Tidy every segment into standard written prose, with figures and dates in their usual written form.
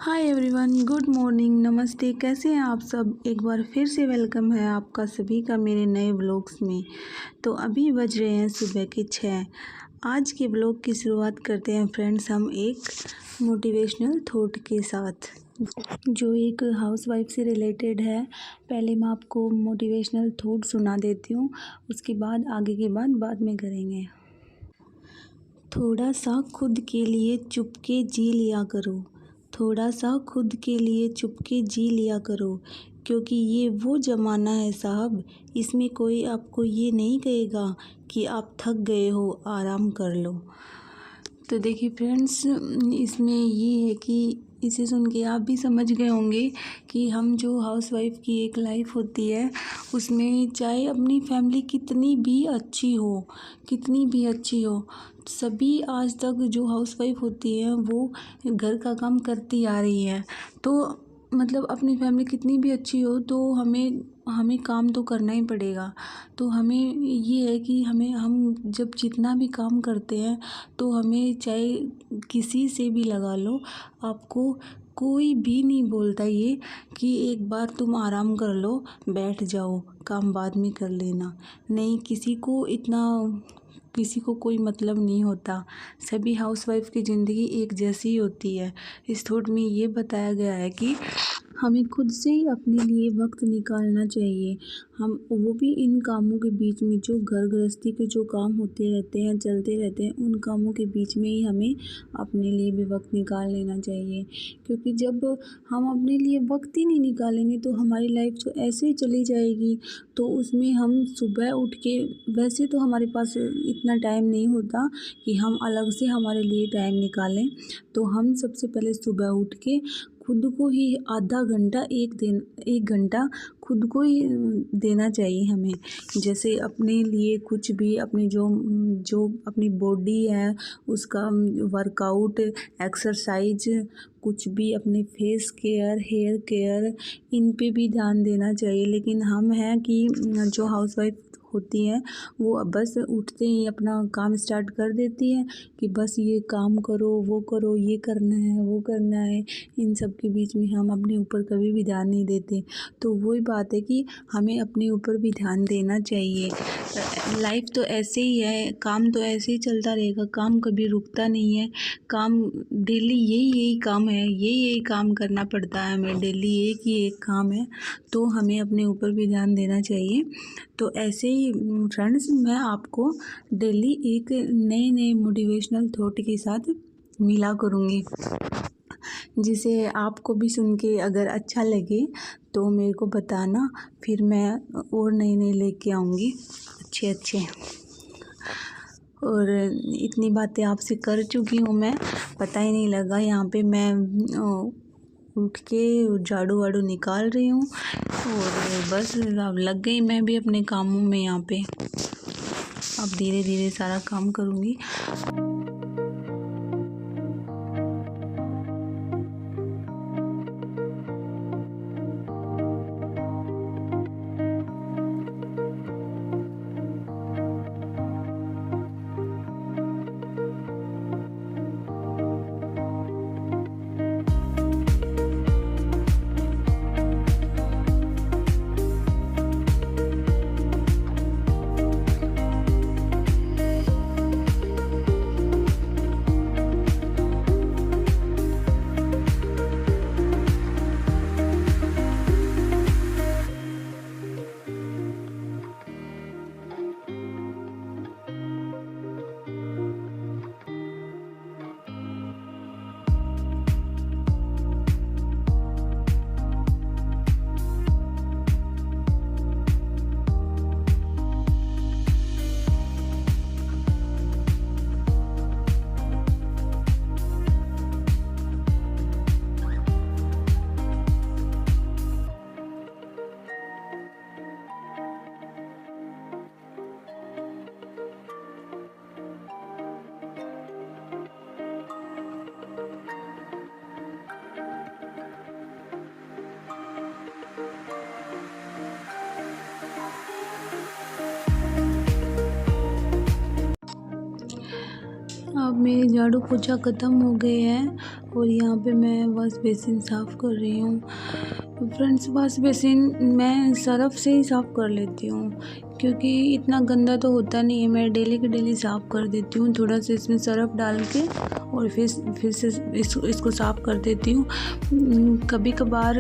Hi everyone, good morning, नमस्ते। कैसे हैं आप सब? एक बार फिर से वेलकम है आपका सभी का मेरे नए व्लॉग्स में। तो अभी बज रहे हैं सुबह के 6। आज के व्लॉग की शुरुआत करते हैं फ्रेंड्स हम एक मोटिवेशनल थॉट के साथ, जो एक हाउसवाइफ से रिलेटेड है। पहले मैं आपको मोटिवेशनल थॉट सुना देती हूँ, उसके बाद आगे की बात बाद में करेंगे। थोड़ा सा खुद के लिए चुपके जी लिया करो, थोड़ा सा खुद के लिए चुपके जी लिया करो, क्योंकि ये वो ज़माना है साहब, इसमें कोई आपको ये नहीं कहेगा कि आप थक गए हो, आराम कर लो। तो देखिए फ्रेंड्स, इसमें ये है कि इसे सुन के आप भी समझ गए होंगे कि हम जो हाउसवाइफ की एक लाइफ होती है, उसमें चाहे अपनी फैमिली कितनी भी अच्छी हो, सभी आज तक जो हाउसवाइफ होती हैं वो घर का काम करती आ रही है। तो मतलब अपनी फैमिली कितनी भी अच्छी हो तो हमें काम तो करना ही पड़ेगा। तो हमें ये है कि हम जब जितना भी काम करते हैं तो हमें चाहे किसी से भी लगा लो, आपको कोई भी नहीं बोलता ये कि एक बार तुम आराम कर लो, बैठ जाओ, काम बाद में कर लेना। नहीं, किसी को कोई मतलब नहीं होता। सभी हाउसवाइफ की ज़िंदगी एक जैसी ही होती है। इस थॉट में ये बताया गया है कि हमें खुद से ही अपने लिए वक्त निकालना चाहिए। हम वो भी इन कामों के बीच में, जो घर गृहस्थी के जो काम होते रहते हैं, चलते रहते हैं, उन कामों के बीच में ही हमें अपने लिए भी वक्त निकाल लेना चाहिए। क्योंकि जब हम अपने लिए वक्त ही नहीं निकालेंगे तो हमारी लाइफ जो ऐसे ही चली जाएगी। तो उसमें हम सुबह उठ के, वैसे तो हमारे पास इतना टाइम नहीं होता कि हम अलग से हमारे लिए टाइम निकालें। तो हम सबसे पहले सुबह उठ के खुद को ही आधा घंटा, एक घंटा खुद को ही देना चाहिए हमें। जैसे अपने लिए कुछ भी, अपनी जो अपनी बॉडी है उसका वर्कआउट, एक्सरसाइज, कुछ भी, अपने फेस केयर, हेयर केयर, इन पे भी ध्यान देना चाहिए। लेकिन हम हैं कि जो हाउसवाइफ होती हैं वो बस उठते ही अपना काम स्टार्ट कर देती हैं कि बस ये काम करो, वो करो, ये करना है, वो करना है। इन सब के बीच में हम अपने ऊपर कभी भी ध्यान नहीं देते। तो वही बात है कि हमें अपने ऊपर भी ध्यान देना चाहिए। लाइफ तो ऐसे ही है, काम तो ऐसे ही चलता रहेगा, काम कभी रुकता नहीं है। काम डेली यही काम है, यही काम करना पड़ता है हमें, डेली एक ही एक काम है। तो हमें अपने ऊपर भी ध्यान देना चाहिए। तो ऐसे ही फ्रेंड्स, मैं आपको डेली एक नए मोटिवेशनल थॉट के साथ मिला करूँगी, जिसे आपको भी सुन के अगर अच्छा लगे तो मेरे को बताना, फिर मैं और नए लेके आऊँगी अच्छे। और इतनी बातें आपसे कर चुकी हूँ मैं, पता ही नहीं लगा। यहाँ पे मैं उठ के झाड़ू वाड़ू निकाल रही हूँ और बस अब लग गई मैं भी अपने कामों में। यहाँ पे अब धीरे धीरे सारा काम करूँगी। अब मेरे झाड़ू पोछा ख़त्म हो गए हैं और यहाँ पे मैं वॉश बेसिन साफ़ कर रही हूँ। फ्रेंड्स, वॉश बेसिन मैं सर्फ़ से ही साफ़ कर लेती हूँ, क्योंकि इतना गंदा तो होता नहीं है। मैं डेली के डेली साफ़ कर देती हूँ, थोड़ा सा इसमें सर्फ़ डाल के और फिर से इसको साफ़ कर देती हूँ। कभी कभार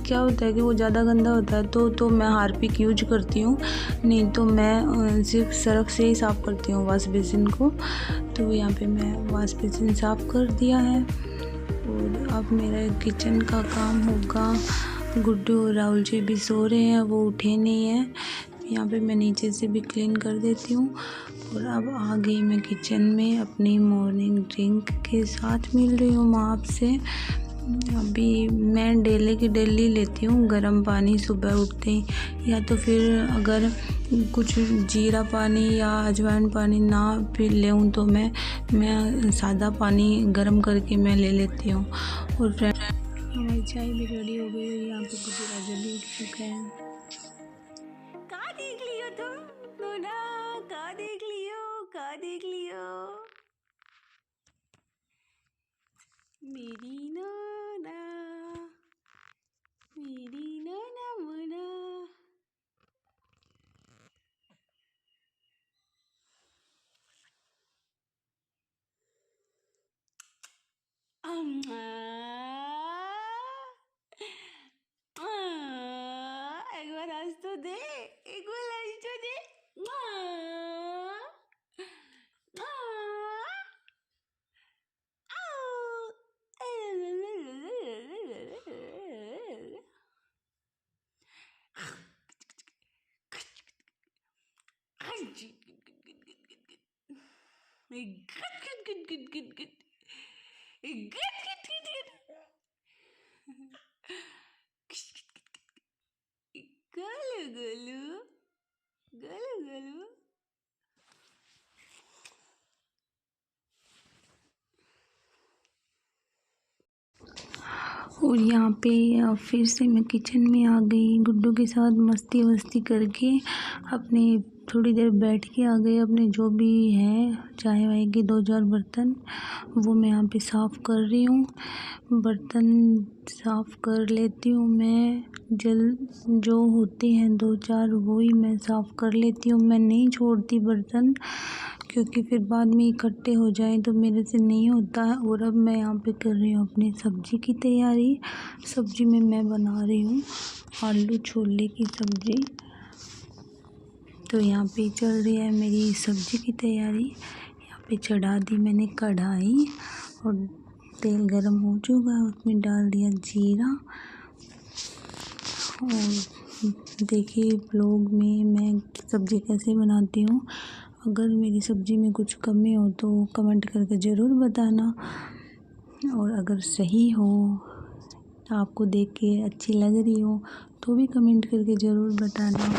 क्या होता है कि वो ज़्यादा गंदा होता है तो मैं हार्पिक यूज करती हूँ, नहीं तो मैं सिर्फ सर्फ़ से ही साफ़ करती हूँ वॉश बेसिन को। तो यहाँ पे मैं वॉश बेसिन साफ़ कर दिया है और अब मेरा किचन का काम होगा। गुड्डू और राहुल जी भी सो रहे हैं, वो उठे नहीं हैं। यहाँ पे मैं नीचे से भी क्लीन कर देती हूँ। और अब आ गई मैं किचन में अपनी मॉर्निंग ड्रिंक के साथ मिल रही हूँ माँ आपसे। अभी मैं डेली की डेली लेती हूँ गर्म पानी सुबह उठते ही, या तो फिर अगर कुछ जीरा पानी या अजवाइन पानी ना पी लेऊँ तो मैं सादा पानी गर्म करके मैं ले लेती हूँ। और फ्रेंड, हमारी चाय भी रेडी हो गई और यहाँ पे गुड्डू राजा भी उठ चुका है। कहाँ देख लियो तुम नोना, कहाँ देख लियो, कहाँ देख लियो मेरी नोना, मेरी नोना मोना। अम्मा, एक बार हंस तो दे, एक बार हंस तो दे। Gulu gulu, gulu gulu. और यहाँ पे फिर से मैं किचन में आ गई, गुड्डू के साथ मस्ती वस्ती करके अपने थोड़ी देर बैठ के आ गए। अपने जो भी है चाय वाय के 2-4 बर्तन वो मैं यहाँ पे साफ़ कर रही हूँ। बर्तन साफ़ कर लेती हूँ मैं, जो होते हैं 2-4 वो ही मैं साफ़ कर लेती हूँ। मैं नहीं छोड़ती बर्तन, क्योंकि फिर बाद में इकट्ठे हो जाएं तो मेरे से नहीं होता है। और अब मैं यहाँ पे कर रही हूँ अपनी सब्ज़ी की तैयारी। सब्ज़ी में मैं बना रही हूँ आलू छोले की सब्ज़ी। तो यहाँ पे चल रही है मेरी सब्ज़ी की तैयारी। यहाँ पे चढ़ा दी मैंने कढ़ाई और तेल गरम हो चुका है, उसमें डाल दिया जीरा। और देखिए ब्लॉग में मैं सब्ज़ी कैसे बनाती हूँ। अगर मेरी सब्ज़ी में कुछ कमी हो तो कमेंट करके ज़रूर बताना, और अगर सही हो, आपको देख के अच्छी लग रही हो तो भी कमेंट करके ज़रूर बताना।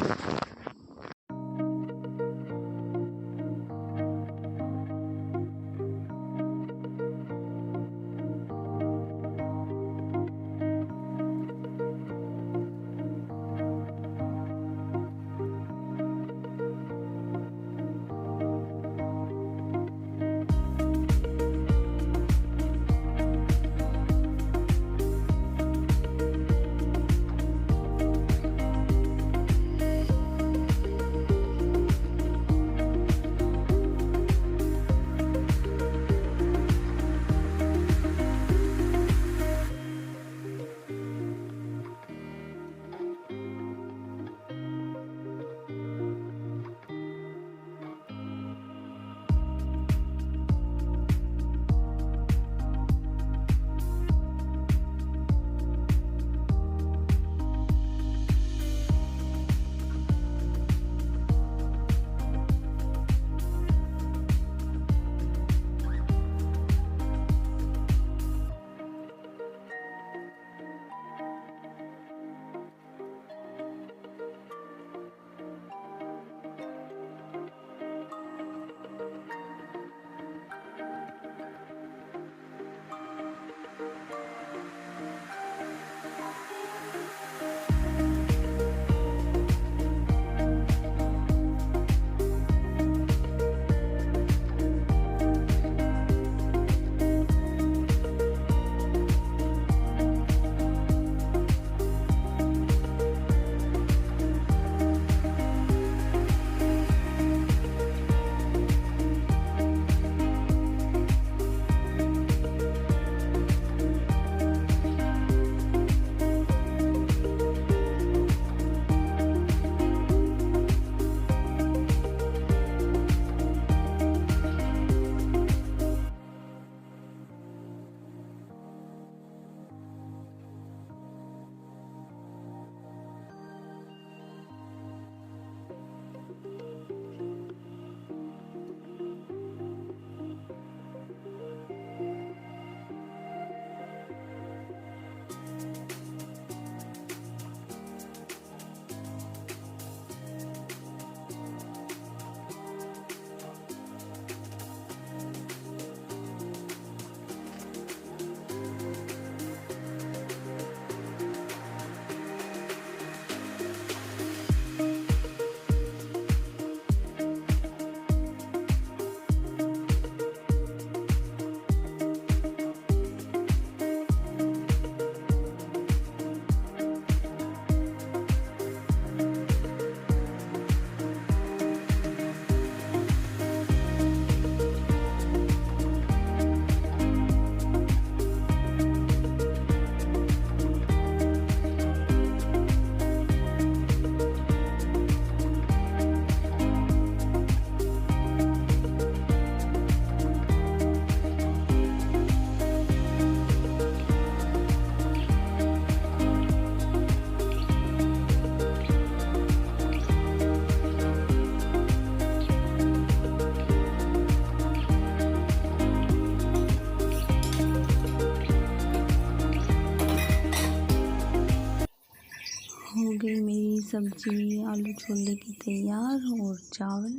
गई मेरी सब्जी आलू छोले की तैयार और चावल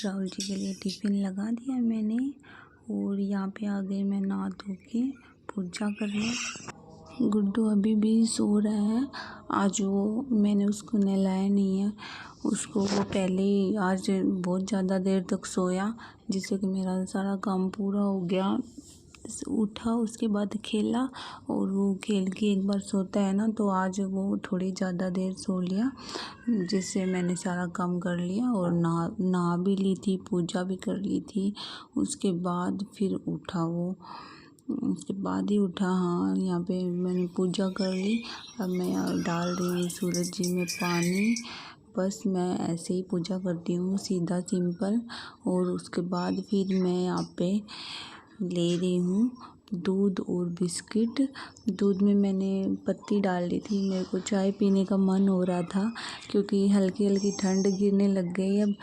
राहुल जी के लिए टिफ़िन लगा दिया मैंने। और यहाँ पे आ गई मैं नहा धो के पूजा करने। गुड्डू अभी भी सो रहा है। आज वो मैंने उसको नहलाया नहीं है। उसको वो पहले ही आज बहुत ज़्यादा देर तक सोया, जिससे कि मेरा सारा काम पूरा हो गया। उठा उसके बाद खेला, और वो खेल के एक बार सोता है ना, तो आज वो थोड़ी ज़्यादा देर सो लिया, जिससे मैंने सारा काम कर लिया और नहा भी ली थी, पूजा भी कर ली थी। उसके बाद फिर उठा वो, उसके बाद ही उठा। हाँ, यहाँ पे मैंने पूजा कर ली। अब मैं डाल रही हूँ सूरज जी में पानी। बस मैं ऐसे ही पूजा करती हूँ, सीधा सिंपल। और उसके बाद फिर मैं यहाँ पे ले रही हूँ दूध और बिस्किट। दूध में मैंने पत्ती डाल दी थी, मेरे को चाय पीने का मन हो रहा था क्योंकि हल्की हल्की ठंड गिरने लग गई अब,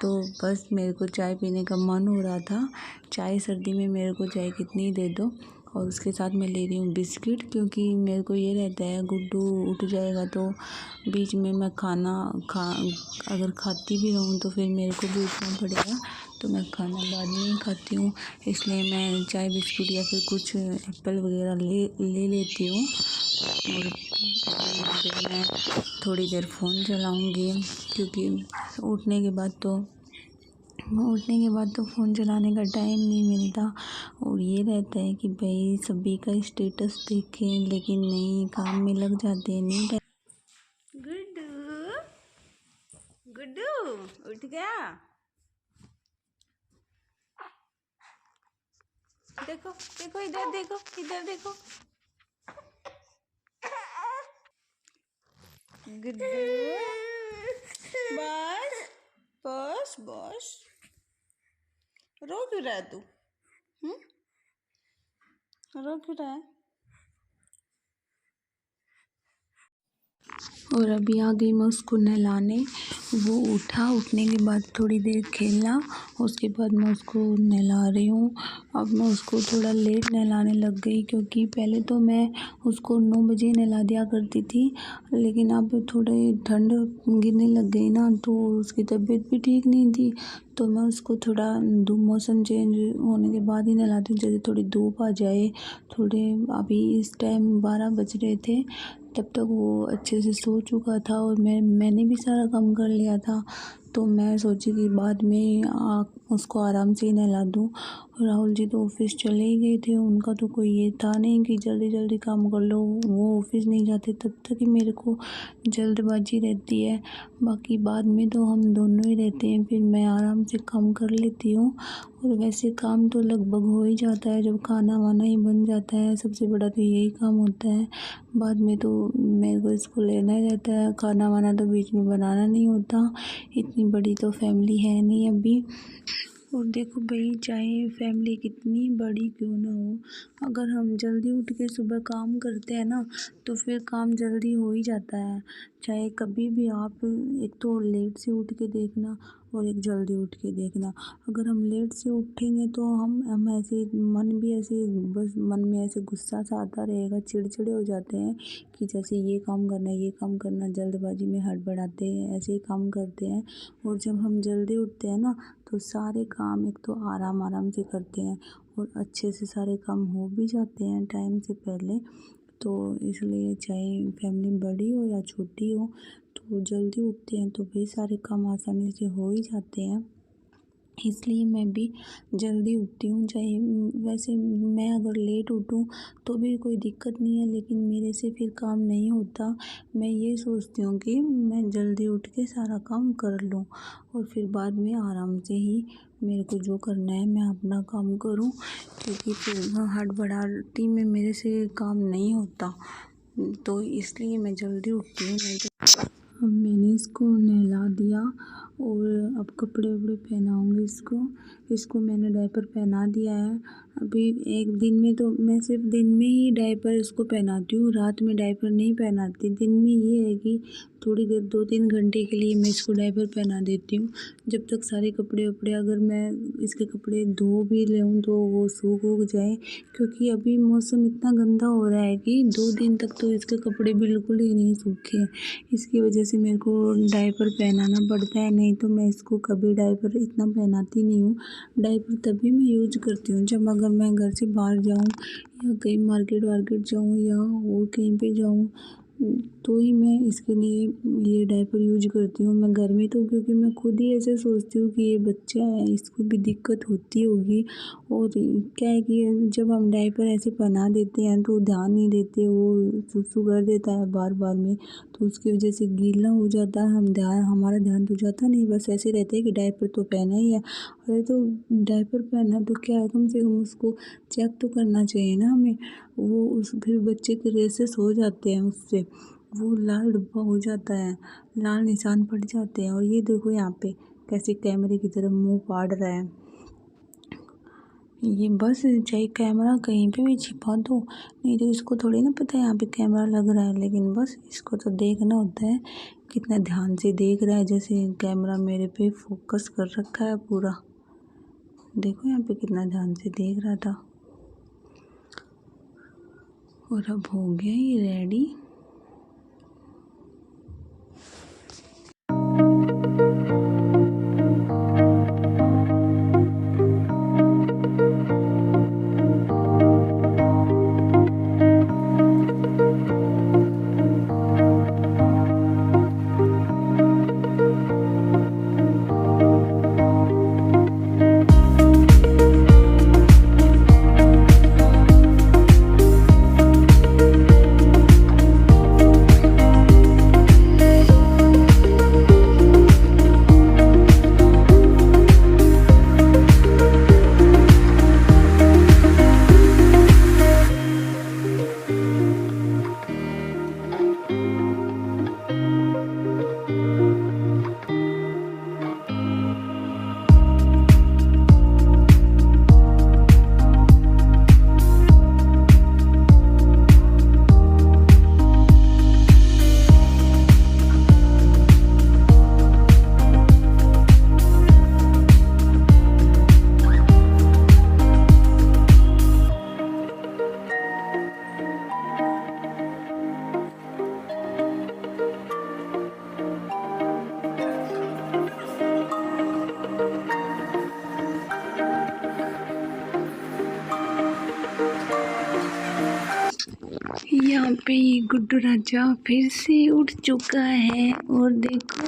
तो बस मेरे को चाय पीने का मन हो रहा था। चाय सर्दी में मेरे को चाय कितनी दे दो। और उसके साथ मैं ले रही हूँ बिस्किट, क्योंकि मेरे को ये रहता है गुड्डू उठ जाएगा तो बीच में मैं अगर खाती भी रहूँ तो फिर मेरे को भी उठना पड़ेगा, तो मैं खाना बाद में ही खाती हूँ। इसलिए मैं चाय बिस्किट या फिर कुछ एप्पल वगैरह ले लेती हूँ। और यहाँ पे मैं थोड़ी देर फ़ोन चलाऊँगी, क्योंकि उठने के बाद तो फ़ोन चलाने का टाइम नहीं मिलता। और ये रहता है कि भाई सभी का स्टेटस देखें, लेकिन नहीं, काम में लग जाते हैं, नहीं टाइम। गुड्डू उठ गया। देखो देखो, इधर देखो, इधर देखो। गुड्डू बस बस बस, रो क्यों रहा है तू? रो क्यों रहा है? और अभी आ गई मैं उसको नहलाने। वो उठा, उठने के बाद थोड़ी देर खेला, उसके बाद मैं उसको नहला रही हूँ। अब मैं उसको थोड़ा लेट नहलाने लग गई, क्योंकि पहले तो मैं उसको 9 बजे नहला दिया करती थी, लेकिन अब थोड़ी ठंड गिरने लग गई ना, तो उसकी तबीयत भी ठीक नहीं थी, तो मैं उसको थोड़ा मौसम चेंज होने के बाद ही नहलाती हूँ। जैसे थोड़ी धूप आ जाए, थोड़े अभी इस टाइम 12 बज रहे थे, तब तक वो अच्छे से सो चुका था और मैंने भी सारा काम कर लिया था। तो मैं सोची कि बाद में उसको आराम से ही नहला दूँ। राहुल जी तो ऑफिस चले ही गए थे, उनका तो कोई ये था नहीं कि जल्दी जल्दी काम कर लो। वो ऑफिस नहीं जाते तब तक ही मेरे को जल्दबाजी रहती है, बाकी बाद में तो हम दोनों ही रहते हैं, फिर मैं आराम से काम कर लेती हूँ। और वैसे काम तो लगभग हो ही जाता है, जब खाना वाना ही बन जाता है, सबसे बड़ा तो यही काम होता है। बाद में तो मेरे को इसको लेना ही रहता है, खाना वाना तो बीच में बनाना नहीं होता। इतनी बड़ी तो फैमिली है नहीं अभी। और देखो भाई, चाहे फैमिली कितनी बड़ी क्यों ना हो, अगर हम जल्दी उठ के सुबह काम करते हैं ना, तो फिर काम जल्दी हो ही जाता है। चाहे कभी भी आप एक तो लेट से उठ के देखना और एक जल्दी उठ के देखना। अगर हम लेट से उठेंगे तो हम ऐसे मन भी ऐसे, बस मन में ऐसे गुस्सा सा आता रहेगा, चिड़चिड़े हो जाते हैं कि जैसे ये काम करना है, ये काम करना, जल्दबाजी में हड़बड़ाते हैं, ऐसे ही काम करते हैं। और जब हम जल्दी उठते हैं ना, तो सारे काम एक तो आराम से करते हैं और अच्छे से सारे काम हो भी जाते हैं टाइम से पहले। तो इसलिए चाहे फैमिली बड़ी हो या छोटी हो, तो जल्दी उठते हैं तो भी सारे काम आसानी से हो ही जाते हैं। इसलिए मैं भी जल्दी उठती हूँ। चाहे वैसे मैं अगर लेट उठूँ तो भी कोई दिक्कत नहीं है, लेकिन मेरे से फिर काम नहीं होता। मैं ये सोचती हूँ कि मैं जल्दी उठ के सारा काम कर लूँ और फिर बाद में आराम से ही मेरे को जो करना है मैं अपना काम करूँ, क्योंकि फिर हड़बड़ाहटी में मेरे से काम नहीं होता। तो इसलिए मैं जल्दी उठती हूँ। नहीं तो मैंने इसको नहला दिया और अब कपड़े वपड़े पहनाऊँगी इसको मैंने डायपर पहना दिया है। अभी एक दिन में तो मैं सिर्फ दिन में ही डायपर इसको पहनाती हूँ, रात में डायपर नहीं पहनाती। दिन में ये है कि थोड़ी देर 2-3 घंटे के लिए मैं इसको डायपर पहना देती हूँ, जब तक सारे कपड़े वपड़े अगर मैं इसके कपड़े धो भी लूँ तो वो सूख उग जाए, क्योंकि अभी मौसम इतना गंदा हो रहा है कि 2 दिन तक तो इसके कपड़े बिल्कुल ही नहीं सूखे। इसकी वजह से मेरे को डायपर पहनाना पड़ता है, नहीं तो मैं इसको कभी डायपर इतना पहनाती नहीं हूँ। डायपर तभी मैं यूज करती हूँ जब अगर मैं घर से बाहर जाऊँ या कहीं मार्केट वार्केट जाऊँ या और कहीं पे जाऊँ तो ही मैं इसके लिए ये डायपर यूज करती हूँ। मैं घर में तो क्योंकि मैं खुद ही ऐसे सोचती हूँ कि ये बच्चा है, इसको भी दिक्कत होती होगी। और क्या है कि जब हम डायपर ऐसे पहना देते हैं तो ध्यान नहीं देते, वो सुसु कर देता है बार बार में, तो उसकी वजह से गीला हो जाता है। हमारा ध्यान तो जाता नहीं, बस ऐसे रहते हैं कि डायपर तो पहना ही है। अरे तो डायपर पहना तो क्या है, कम से कम उसको चेक तो करना चाहिए ना हमें। फिर बच्चे के रेसेस हो जाते हैं उससे, वो लाल धब्बा हो जाता है, लाल निशान पड़ जाते हैं। और ये देखो यहाँ पे कैसे कैमरे की तरफ मुंह फाड़ रहा है। ये बस चाहे कैमरा कहीं पे भी छिपा दो, नहीं तो इसको थोड़ी ना पता है यहाँ पे कैमरा लग रहा है, लेकिन बस इसको तो देखना होता है। कितना ध्यान से देख रहा है, जैसे कैमरा मेरे पे फोकस कर रखा है पूरा। देखो यहाँ पे कितना ध्यान से देख रहा था। और अब हो गया ये रेडी। यहाँ पे ये गुड्डू राजा फिर से उठ चुका है। और देखो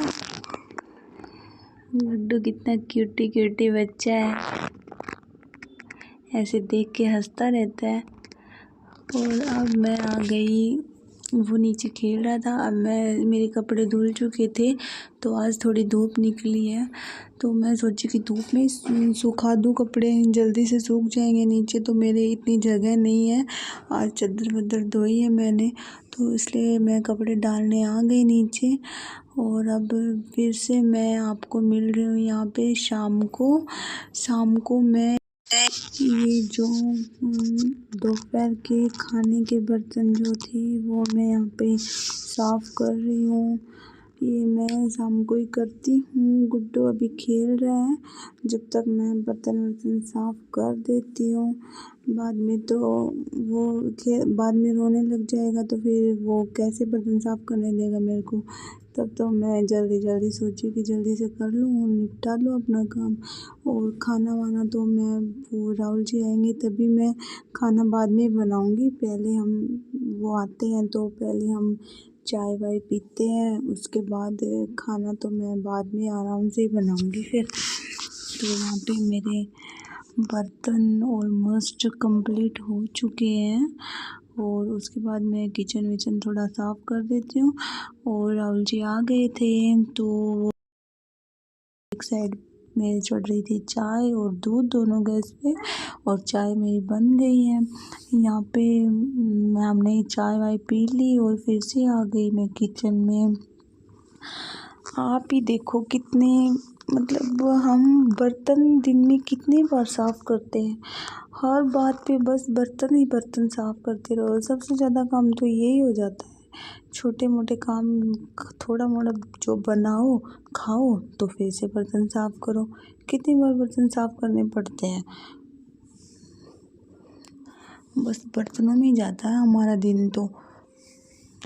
गुड्डू कितना क्यूटी क्यूटी बच्चा है, ऐसे देख के हंसता रहता है। और अब मैं आ गई, वो नीचे खेल रहा था। अब मेरे कपड़े धुल चुके थे, तो आज थोड़ी धूप निकली है तो मैं सोची कि धूप में सुखा दूँ कपड़े, जल्दी से सूख जाएंगे। नीचे तो मेरे इतनी जगह नहीं है, आज चादर वदर धोई है मैंने, तो इसलिए मैं कपड़े डालने आ गई नीचे। और अब फिर से मैं आपको मिल रही हूँ यहाँ पे शाम को मैं ये जो दोपहर के खाने के बर्तन जो थे वो मैं यहाँ पे साफ़ कर रही हूँ। ये मैं शाम को ही करती हूँ। गुड्डू अभी खेल रहा है, जब तक मैं बर्तन वर्तन साफ़ कर देती हूँ। बाद में तो वो बाद में रोने लग जाएगा, तो फिर वो कैसे बर्तन साफ़ करने देगा मेरे को। तब तो मैं जल्दी सोची कि जल्दी से कर लूँ और निपटा लूँ अपना काम। और खाना वाना तो मैं वो राहुल जी आएंगे तभी मैं खाना बाद में बनाऊँगी। पहले वो आते हैं तो पहले हम चाय वाय पीते हैं, उसके बाद खाना तो मैं बाद में आराम से ही बनाऊँगी फिर। तो यहाँ पे मेरे बर्तन ऑलमोस्ट कंप्लीट हो चुके हैं। और उसके बाद मैं किचन विचन थोड़ा साफ़ कर देती हूँ। और राहुल जी आ गए थे तो एक साइड मेरी चढ़ रही थी चाय और दूध दोनों गैस पे, और चाय मेरी बन गई है। यहाँ पे हमने चाय वाय पी ली और फिर से आ गई मैं किचन में। आप ही देखो कितने मतलब हम बर्तन दिन में कितनी बार साफ़ करते हैं। हर बात पे बस बर्तन ही बर्तन साफ़ करते रहो। सबसे ज़्यादा काम तो यही हो जाता है। छोटे मोटे काम थोड़ा मोड़ा जो बनाओ खाओ तो फिर से बर्तन साफ़ करो। कितनी बार बर्तन साफ़ करने पड़ते हैं। बस बर्तनों में ही जाता है हमारा दिन तो।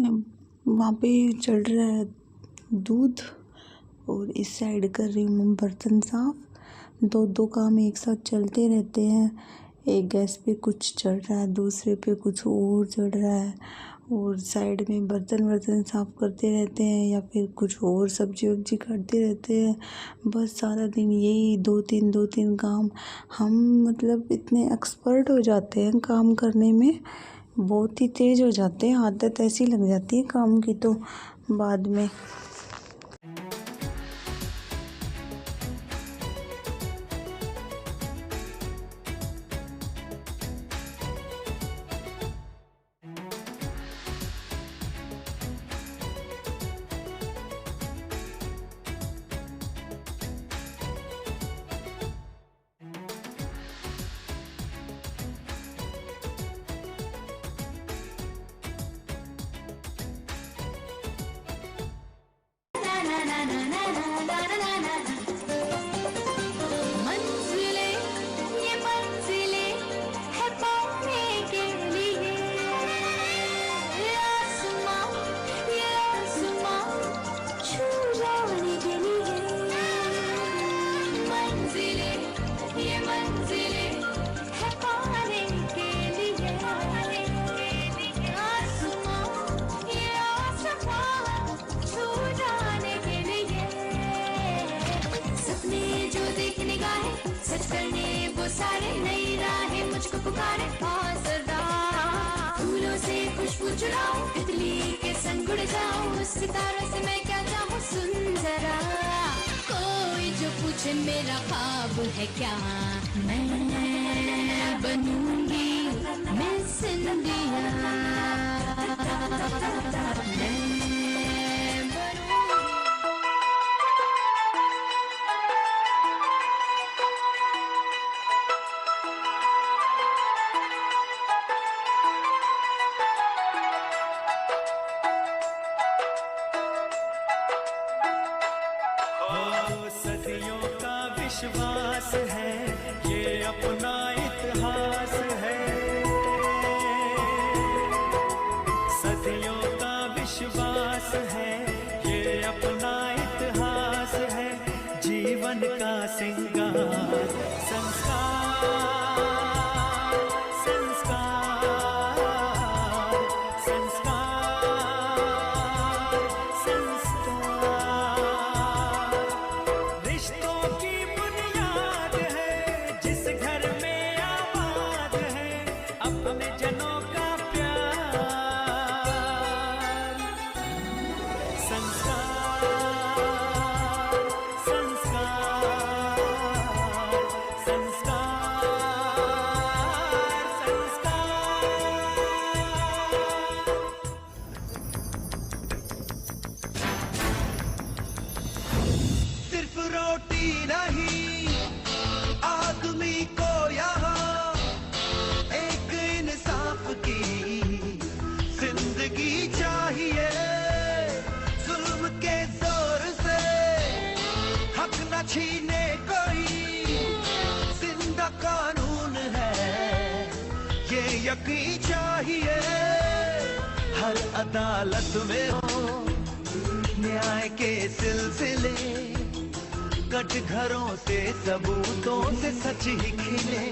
वहाँ पे चल रहा है दूध और इस साइड कर रही हूँ मैं बर्तन साफ़। दो काम एक साथ चलते रहते हैं। एक गैस पे कुछ चल रहा है, दूसरे पे कुछ और चल रहा है और साइड में बर्तन साफ़ करते रहते हैं या फिर कुछ और सब्जी वब्जी काटते रहते हैं। बस सारा दिन यही दो तीन काम। हम मतलब इतने एक्सपर्ट हो जाते हैं काम करने में, बहुत ही तेज़ हो जाते हैं। आदत ऐसी लग जाती है काम की तो बाद में। मंजिलें ये मंजिलें है पाने के लिए, ये आसमां छू जाने के लिए। मंजिलें ये मंजिलें है पाने के लिए, आसमां छू जाने के लिए। सपने जो देखने गाहे सच करने वो सारे, नई राहें मुझको पुकारे। सरदार फूलों से खुशबू चुराऊं, तितली के संग उड़ जाऊं, उस सितारों से मैं क्या चाहूं। सुन जरा कोई जो पूछे मेरा ख्वाब है क्या, मैं बनूंगी मिस इंडिया। सदियों का विश्वास है, ये अपना इतिहास है। सदियों का विश्वास है, ये अपना इतिहास है। जीवन का सिंगार संस्कार, संस्कार, संस्कार, संस्कार। रिश्तों की बुनियाद है, जिस घर में आबाद है अपने जनों का प्यार। संस्कार, संस्कार, संस्कार, संस्कार। सिर्फ रोटी नहीं आदमी को यहाँ एक इंसाफ की जिंदगी चाहिए। जुल्म के जोर से हक न छीने कोई, जिंदा कानून है ये यकीन चाहिए। हर अदालत में हो न्याय के सिलसिले, कट घरों से सबूतों से सच ही खिले।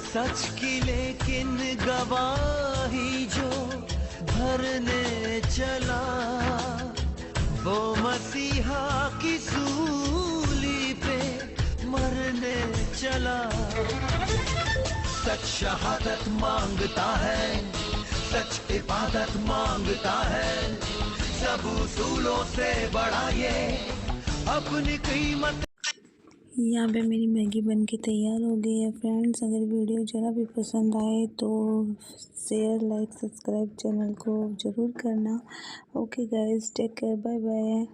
सच की लेकिन गवाही जो भरने चला, वो मसीहा की सूली पे मरने चला। सच शहादत मांगता है, सच इबादत मांगता है। सब उसूलों से बड़ा ये अपनी कीमत। यहाँ पे मेरी मैगी बन के तैयार हो गई है फ्रेंड्स। अगर वीडियो ज़रा भी पसंद आए तो शेयर लाइक सब्सक्राइब चैनल को ज़रूर करना। Okay guys, take care, bye bye.